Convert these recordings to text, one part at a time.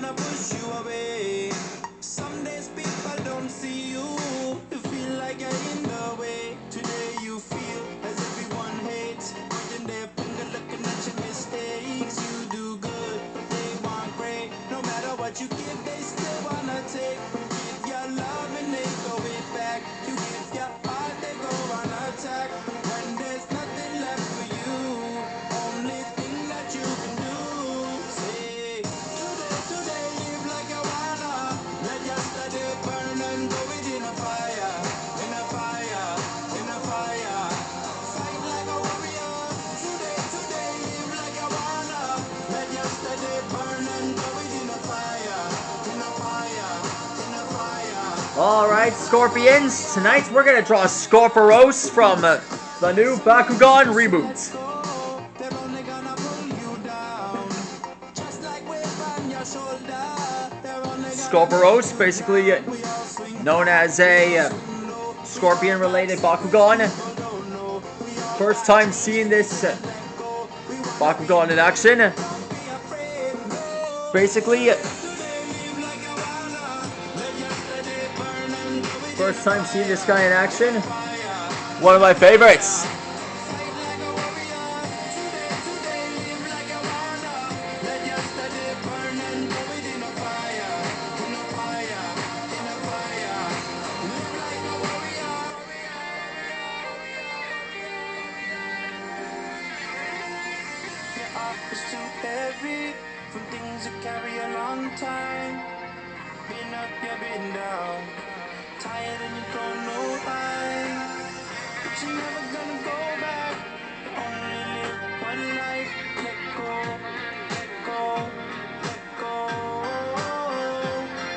gonna push you away. Some days people don't see you. You feel like you're in the way. Today you feel as everyone hates. Pointing their finger, looking at your mistakes. You do good, but they want great. No matter what you give, they still wanna take. Give your love and they throw it back. You give your heart, they go on attack. When there's nothing left for you, only thing that you can do, say, today live like you wanna. Let yesterday burn and go within a fire, in a fire, in a fire. Fight like a warrior. Today live like you wanna. Let yesterday burn and go within a fire, in a fire, in a fire. Alright, Scorpions, tonight we're gonna draw Scorporos from the new Bakugan reboot. They're only gonna pull you down, just like weight on your shoulder. They're only Scorporos, basically known as a Scorpion-related Bakugan. First time seeing this Bakugan in action. Basically, first time seeing this guy in action. One of my favorites. It's too heavy from things you carry a long time. Been up, you've been down, tired and you don't know why. But you're never gonna go back. You only live one life. Let go, let go, let go,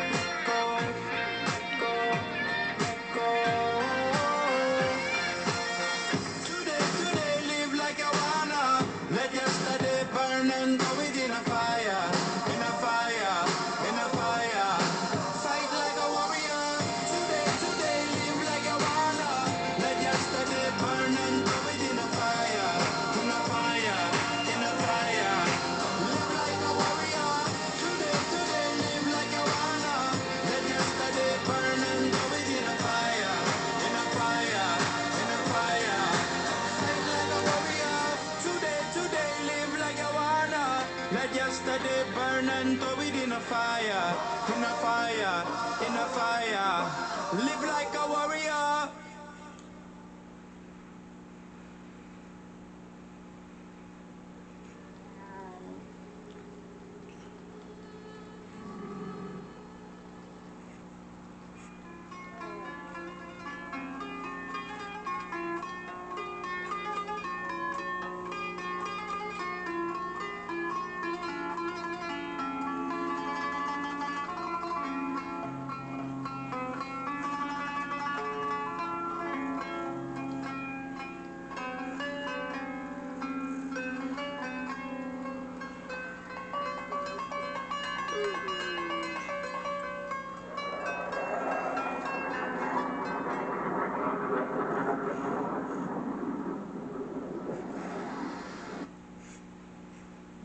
let go, let go, let go. Today, live like you wanna. Let yesterday burn and go within a fire, in a fire, in a fire. Fight like a warrior. Today, live like you wanna. Let yesterday burn and go within a fire, in a fire, in a fire. Live like a warrior. Today, live like you wanna. Let yesterday burn and go within a fire, in a fire, in a fire. Fight like a warrior. Today, live like you wanna. Let yesterday burn and throw it in a fire, in a fire, in a fire. Live like a warrior.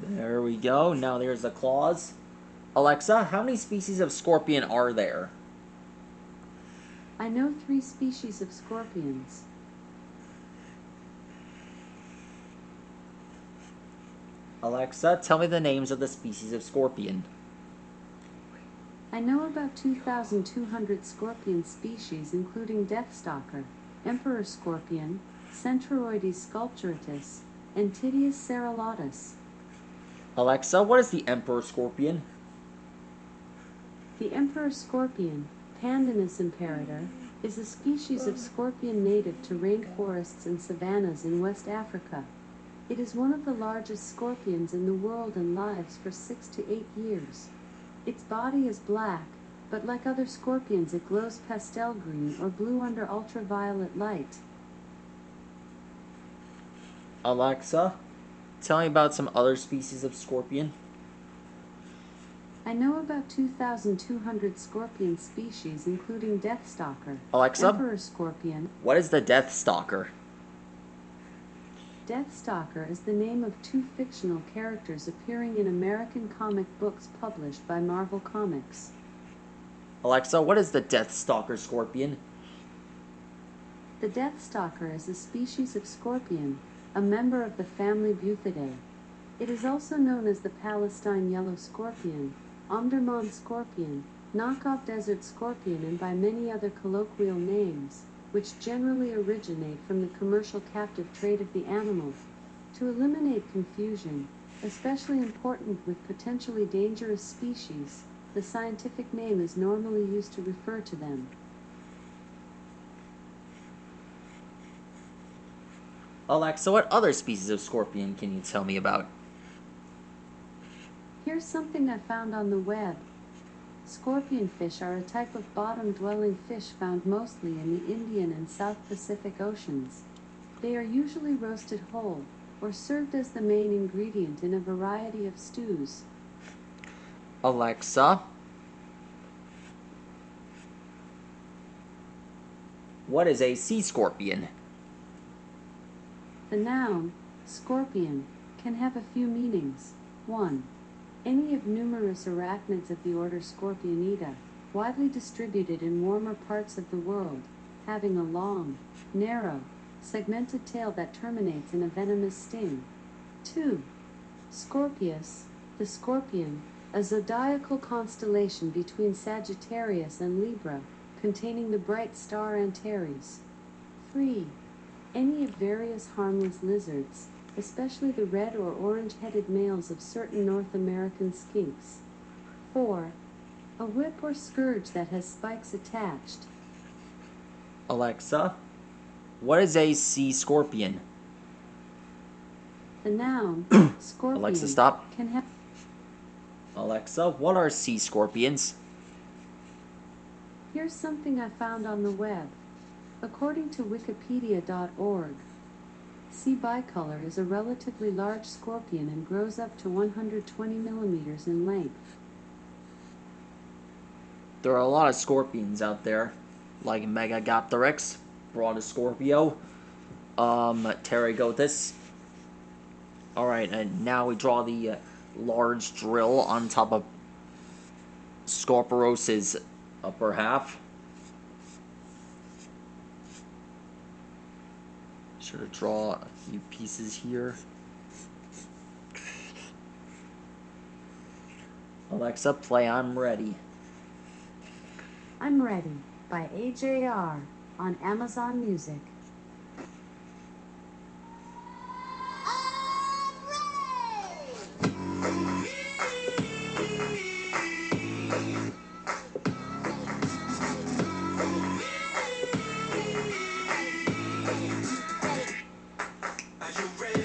There we go. Now there's the claws. Alexa, how many species of scorpion are there? I know 3 species of scorpions. Alexa, tell me the names of the species of scorpion. I know about 2,200 scorpion species, including Deathstalker, Emperor Scorpion, Centroides sculpturatus, and Titius cerulatus. Alexa, what is the emperor scorpion? The emperor scorpion, Pandinus imperator, is a species of scorpion native to rainforests and savannas in West Africa. It is one of the largest scorpions in the world and lives for 6 to 8 years. Its body is black, but like other scorpions it glows pastel green or blue under ultraviolet light. Alexa, tell me about some other species of scorpion. I know about 2,200 scorpion species, including Deathstalker, Alexa, Emperor Scorpion. what is the Deathstalker? Deathstalker is the name of two fictional characters appearing in American comic books published by Marvel Comics. Alexa, what is the Deathstalker scorpion? The Deathstalker is a species of scorpion, a member of the family Buthidae. It is also known as the Palestine yellow scorpion, Omdurman scorpion, knockoff desert scorpion, and by many other colloquial names, which generally originate from the commercial captive trade of the animal. To eliminate confusion, especially important with potentially dangerous species, the scientific name is normally used to refer to them. Alexa, what other species of scorpion can you tell me about? Here's something I found on the web. Scorpionfish are a type of bottom-dwelling fish found mostly in the Indian and South Pacific Oceans. They are usually roasted whole, or served as the main ingredient in a variety of stews. Alexa, what is a sea scorpion? The noun, scorpion, can have a few meanings. 1. Any of numerous arachnids of the order Scorpionidae, widely distributed in warmer parts of the world, having a long, narrow, segmented tail that terminates in a venomous sting. 2. Scorpius, the scorpion, a zodiacal constellation between Sagittarius and Libra, containing the bright star Antares. 3. Any of various harmless lizards, especially the red or orange-headed males of certain North American skinks. 4. A whip or scourge that has spikes attached. Alexa, what is a sea scorpion? The noun, scorpion, Alexa, stop. can have... Alexa, what are sea scorpions? Here's something I found on the web. According to wikipedia.org, sea bicolor is a relatively large scorpion and grows up to 120 millimeters in length. There are a lot of scorpions out there, like Megagopteryx, Brontoscorpio, Pterygothus. Alright, and now we draw the large drill on top of Scorporos's upper half. Should have draw a few pieces here. Alexa, play I'm Ready. I'm Ready by AJR on Amazon Music.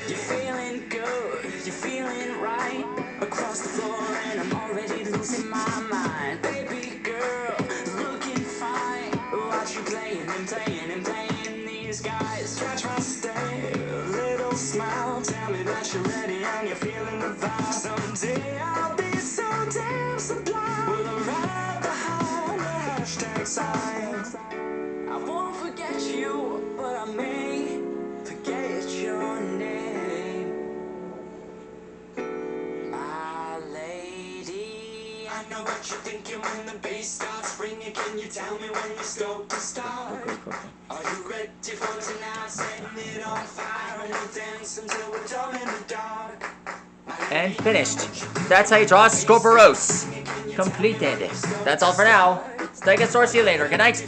You're feeling good, you're feeling right. Across the floor and I'm already losing my mind. Baby girl, looking fine. Watch you playing and playing these guys. Catch my stare, little smile. Tell me that you're ready and you're feeling the vibe. Someday I'll be so damn sublime. Will arrive behind the hashtag sign. I won't forget you, but I may forget your name. My lady, I know what you're thinking when the bass starts ringing. Can you tell me when your scope to start? Are you ready for tonight? Setting it on fire and we'll dance until we're dumb in the dark. And finished. That's how you draw Scorporos. Completed. That's all for now. Stegosaurus, see you later. Good night.